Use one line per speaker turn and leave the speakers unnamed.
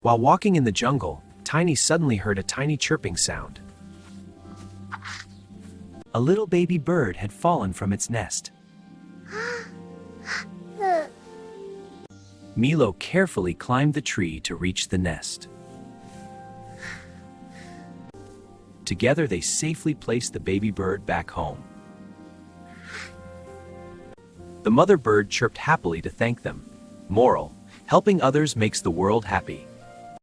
While walking in the jungle, Tiny suddenly heard a tiny chirping sound. A little baby bird had fallen from its nest. Milo carefully climbed the tree to reach the nest. Together they safely placed the baby bird back home. The mother bird chirped happily to thank them. Moral: helping others makes the world happy.